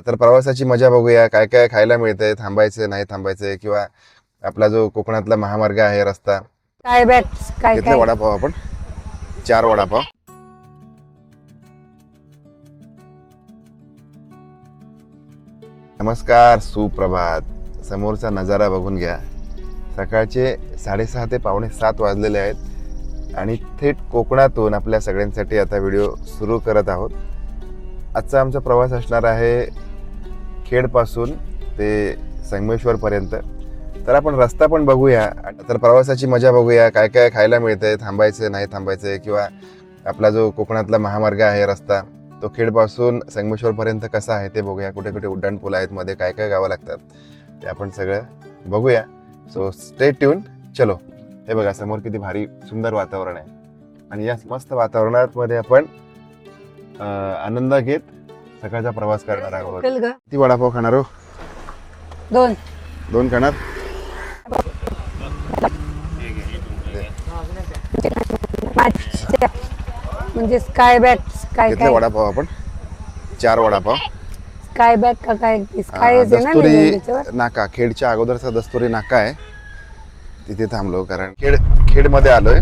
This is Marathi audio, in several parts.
तर प्रवासाची मजा बघूया, काय काय खायला मिळतंय, थांबायचं नाही थांबायचं किंवा आपला जो कोकणातला महामार्ग आहे रस्ता. काय बॅट्स काय घेतले काय वडापाव आपण 4 वडापाव. नमस्कार, सुप्रभात. समोरचा नजारा बघून घ्या. सकाळचे 6:30 ते 6:45 वाजलेले आहेत आणि थेट कोकणातून आपल्या सगळ्यांसाठी आता व्हिडिओ सुरू करत आहोत. आजचा आमचा प्रवास असणार आहे खेडपासून ते संगमेश्वरपर्यंत. तर आपण रस्ता पण बघूया, तर प्रवासाची मजा बघूया, काय काय खायला मिळतंय, थांबायचं नाही थांबायचं किंवा आपला जो कोकणातला महामार्ग आहे रस्ता तो खेडपासून संगमेश्वरपर्यंत कसा आहे ते बघूया. कुठे कुठे उड्डाणपूल आहेत, मध्ये काय काय गावं लागतात ते आपण सगळं बघूया. So stay tune. चलो. हे बघा समोर किती भारी सुंदर वातावरण आहे आणि या मस्त वातावरणात मध्ये आपण आनंद घेत सकाळचा प्रवास करणार आहोत. होटेल ग किती वडापाव खाणार हो? 2 खाणार? म्हणजे स्काय बॅट्स काय घेतले काय वडापाव आपण 4 वडापाव. स्काय बॅट का काय स्काय येते ना दस्तुरी त्याच्यावर. नाका, खेडच्या अगोदरचा दस्तुरी नाका आहे, तिथे थांबलो कारण खेडमध्ये आलोय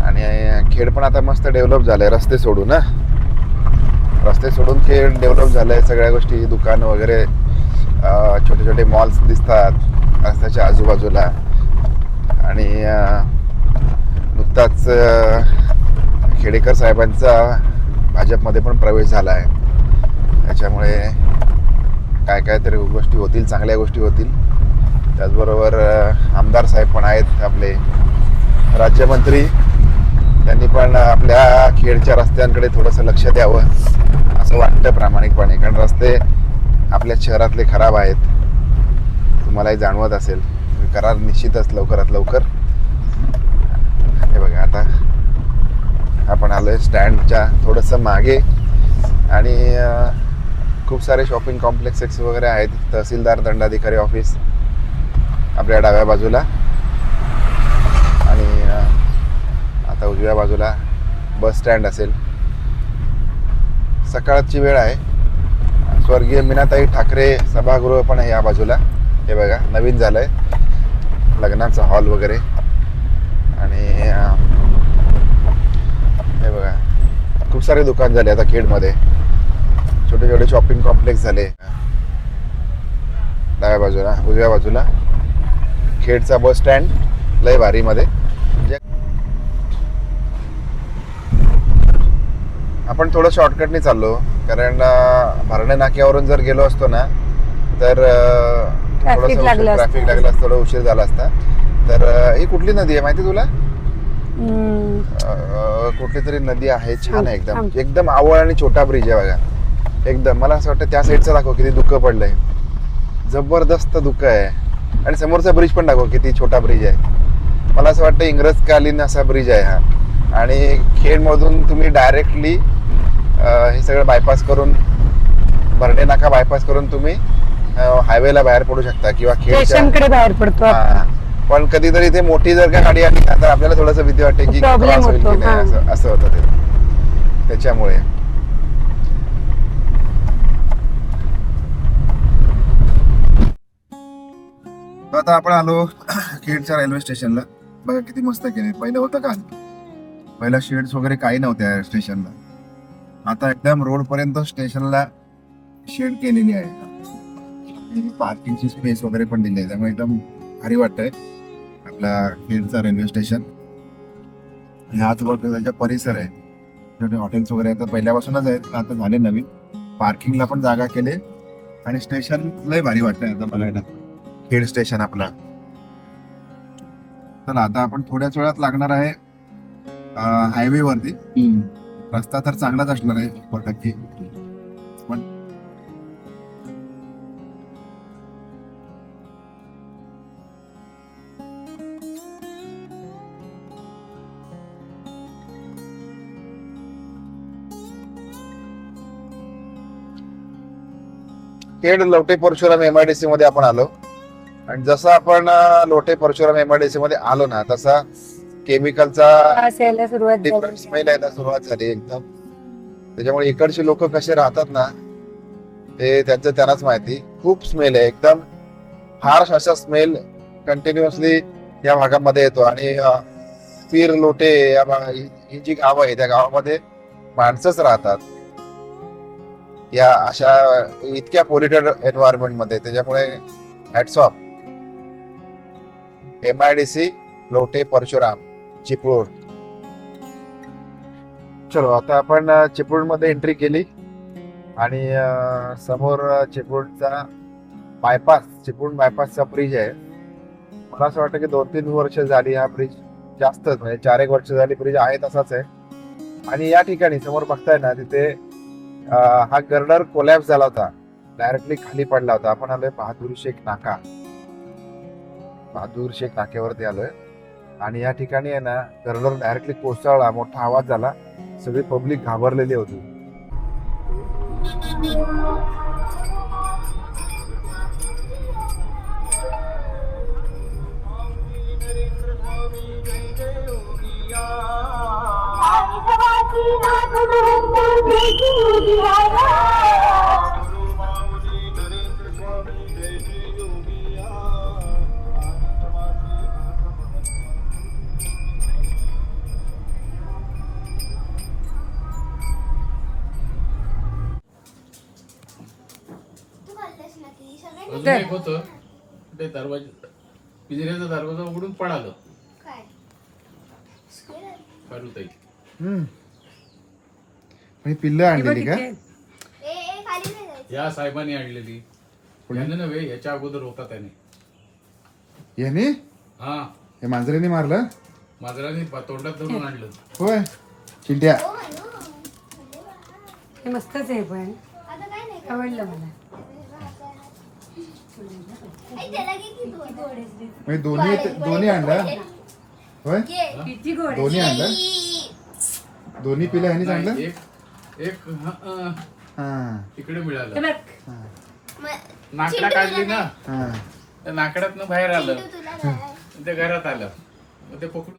आणि खेड पण आता मस्त डेव्हलप झालंय. रस्ते सोडून खेड डेव्हलप झालंय. सगळ्या गोष्टी, दुकान वगैरे, छोटे छोटे मॉल्स दिसतात रस्त्याच्या आजूबाजूला आणि नुकताच खेडेकर साहेबांचा भाजपमध्ये पण प्रवेश झाला आहे. त्याच्यामुळे काय काय तरी गोष्टी होतील, चांगल्या गोष्टी होतील. त्याचबरोबर आमदार साहेब पण आहेत आपले, राज्यमंत्री, त्यांनी पण आपल्या खेडच्या रस्त्यांकडे थोडंसं लक्ष द्यावं असं वाटतं प्रामाणिकपणे. कारण रस्ते आपल्या शहरातले खराब आहेत, तुम्हालाही जाणवत असेल. करा निश्चितच लवकरात लवकर. हे बघा आता आपण आलोय स्टँडच्या थोडंसं मागे आणि खूप सारे शॉपिंग कॉम्प्लेक्सेस वगैरे आहेत. तहसीलदार दंडाधिकारी ऑफिस आपल्या डाव्या बाजूला आणि आता उजव्या बाजूला बस स्टँड असेल. सकाळची वेळ आहे. स्वर्गीय मीनाताई ठाकरे सभागृह पण आहे या बाजूला. हे बघा नवीन झालंय, लग्नाचा हॉल वगैरे. आणि हे बघा खूप सारे दुकान झाले आता खेडमध्ये, छोटे छोटे शॉपिंग कॉम्प्लेक्स झाले. डाव्या बाजूला उजव्या बाजूला खेडचा बस स्टँड लय भारी मध्ये. म्हणजे आपण थोडं शॉर्टकटने चाललो कारण भरणे नाक्यावरून जर गेलो असतो ना तर ट्रॅफिक लागलं असतं, थोडं उशीर झाला असता. तर ही कुठली नदी आहे माहिती तुला? कुठली तरी नदी आहे, छान आहे एकदम. एकदम आवळ आणि छोटा ब्रिज आहे बघा. एकदम मला असं वाटतं त्या साईडचं दाखव किती दुःख पडलंय, जबरदस्त दुःख आहे. आणि समोरचा ब्रिज पण दाखव किती छोटा ब्रिज आहे. मला असं वाटतं इंग्रजकालीन असा ब्रिज आहे हा. आणि खेडमधून तुम्ही डायरेक्टली हे सगळं बायपास करून, भरणे नाका बायपास करून तुम्ही हायवेला बाहेर पडू शकता किंवा स्टेशनकडे बाहेर पडतो. पण कधीतरी ते मोठी जर का गाडी आली ना तर आपल्याला थोडस भीती वाटते की प्रॉब्लेम होतो. असं होतं ते. त्याच्यामुळे आता आपण आलो खेडच्या रेल्वे स्टेशनला. बघा किती मस्त केले. पहिलं होतं का, पहिला शेड्स वगैरे काही नव्हत्या स्टेशनला. आता एकदम रोड पर्यंत स्टेशनला शेड केलेली आहे. पार्किंगची स्पेस वगैरे पण दिली आहे, त्यामुळे एकदम भारी वाटतंय आपला खेडचा रेल्वे स्टेशन. ह्याच वरती त्यांचा परिसर आहे, छोटे हॉटेल्स वगैरे आता पहिल्यापासूनच आहेत, आता झाले नवीन. पार्किंगला पण जागा केले आणि स्टेशन लय भारी वाटतंय आता बघायला, खेड स्टेशन आपला. तर आता आपण थोड्याच वेळात लागणार आहे हायवे वरती. रस्ता तर चांगलाच असणार आहे 100%. पण खेड लोटे परशुराम MIDC मध्ये आपण आलो. आणि जसं आपण लोटे परशुराम MIDC मध्ये आलो ना तसा केमिकलचा डिफरन्स स्मेल यायला सुरुवात झाली एकदम. त्याच्यामुळे इकडचे लोक कसे राहतात ना ते त्यांचं त्यांनाच माहिती. खूप स्मेल आहे एकदम हार्श असा स्मेल कंटिन्युअसली या भागामध्ये येतो. आणि पीर लोटे ही जी गावं आहे त्या गावामध्ये माणसंच राहतात या अशा इतक्या पोल्युटेड एन्व्हायरमेंट मध्ये. त्याच्यामुळे hats off MIDC Lote Parshuram Chiplun. चलो आता आपण चिपळूण मध्ये एंट्री केली आणि समोर चिपळूणचा बायपास, चिपळूण बायपासचा ब्रिज आहे. मला असं वाटतं की 2-3 वर्ष झाली हा ब्रिज, जास्तच म्हणजे 4-1 वर्ष झाली ब्रिज आहे तसाच आहे. आणि या ठिकाणी समोर बघताय ना तिथे हा गर्डर कोलॅप्स झाला होता, डायरेक्टली खाली पडला होता. आपण आलोय बहादूर शेख नाका, बहादूर शेख नाक्यावरती आलोय. आणि या ठिकाणी आहे ना गर्डर डायरेक्टली कोसळला, मोठा आवाज झाला, सगळी पब्लिक घाबरलेली होती. अजून एक होतं ते दरवाजा, पिंजऱ्याचा दरवाजा उघडून पळालं. खारुताई पिल्लं आणलेली का? या साहेबांनी आणलेली. याने नव्हे, याच्या अगोदर होता त्याने. याने हा, हे मांजराने मारलं? मांजराने तोंडात धरून आणलं. होय चिंट्या. हे मस्तच आहे पण आवडलं मला. म्हणजे दोन्ही आणलं होय? किती गोड आहे. दोन्ही आणलं, दोन्ही पिलं ह्यानी आणलं. एक एक हा तिकडे हे मिळालं. बघ, नाकडा काढली ना, हा त्या नाकड्यातनं बाहेर आलं, ते घरात आलं. मग ते पकडून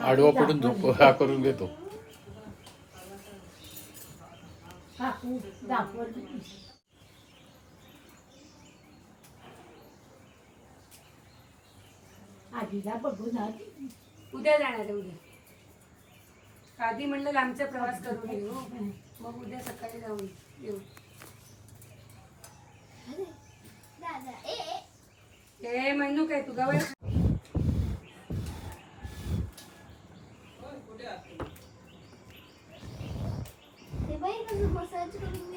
आडवा पडून झोप हा करून घेतो. उद्या जाणार आहे. उद्या आधी म्हणलं लांबचा प्रवास करून येऊ, मग उद्या सकाळी जाऊन येऊ. ए म्हणू काय तू गवळ. ते बाई कसं मसाज करून